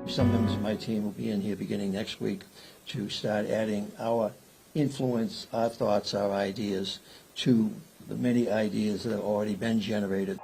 Some members of my team will be in here beginning next week to start adding our influence, our thoughts, our ideas to the many ideas that have already been generated.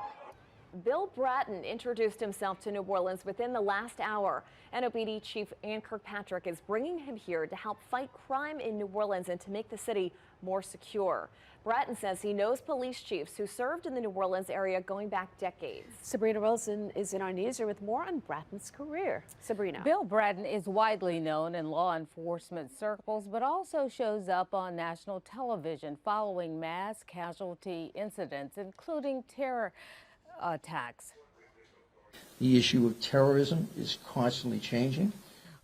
Bill Bratton introduced himself to New Orleans within the last hour. NOPD Chief Anne Kirkpatrick is bringing him here to help fight crime in New Orleans and to make the city more secure. Bratton says he knows police chiefs who served in the New Orleans area going back decades. Sabrina Wilson is in our newsroom with more on Bratton's career. Sabrina. Bill Bratton is widely known in law enforcement circles, but also shows up on national television following mass casualty incidents, including terror attacks. The issue of terrorism is constantly changing.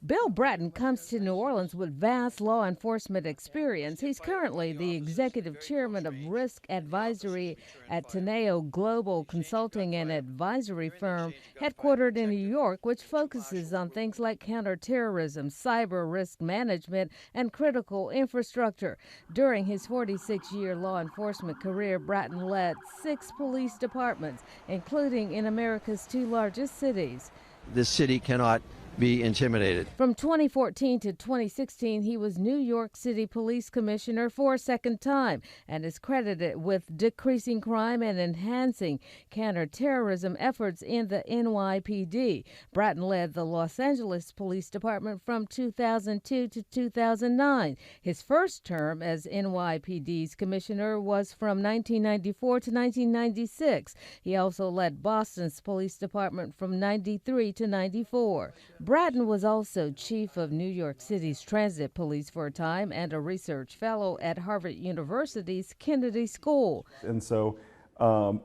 Bill Bratton comes to New Orleans with vast law enforcement experience. He's currently the executive chairman of risk advisory at Teneo Global Consulting and Advisory Firm, headquartered in New York, which focuses on things like counterterrorism, cyber risk management, and critical infrastructure. During his 46-year law enforcement career, Bratton led 6 police departments, including in America's 2 largest cities. This city cannot be intimidated. From 2014 to 2016, he was New York City Police Commissioner for a second time and is credited with decreasing crime and enhancing counterterrorism efforts in the NYPD. Bratton led the Los Angeles Police Department from 2002 to 2009. His first term as NYPD's commissioner was from 1994 to 1996. He also led Boston's police department from 93 to 94. Bratton was also chief of New York City's Transit Police for a time and a research fellow at Harvard University's Kennedy School. And so,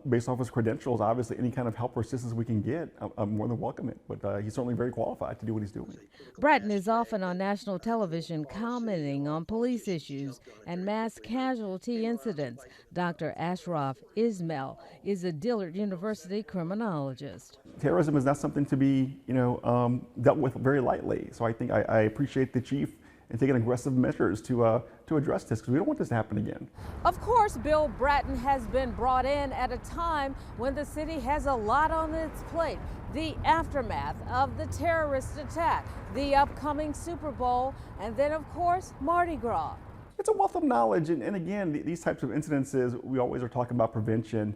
based off his credentials, obviously any kind of help or assistance we can get, I'm more than welcome it. But he's certainly very qualified to do what he's doing. Bratton is often on national television commenting on police issues and mass casualty incidents. Dr. Ashraf Ismail is a Dillard University criminologist. Terrorism is not something to be, dealt with very lightly. So I think I appreciate the chief and taking aggressive measures to address this, because we don't want this to happen again. Of course, Bill Bratton has been brought in at a time when the city has a lot on its plate. The aftermath of the terrorist attack, the upcoming Super Bowl, and then, of course, Mardi Gras. It's a wealth of knowledge, and again, these types of incidences, we always are talking about prevention.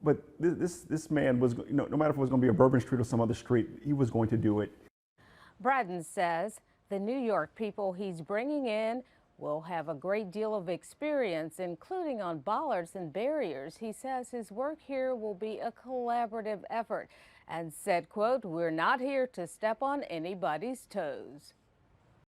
But this man was, no matter if it was going to be a Bourbon Street or some other street, he was going to do it. Bratton says the New York people he's bringing in will have a great deal of experience, including on bollards and barriers. He says his work here will be a collaborative effort and said, quote, "We're not here to step on anybody's toes."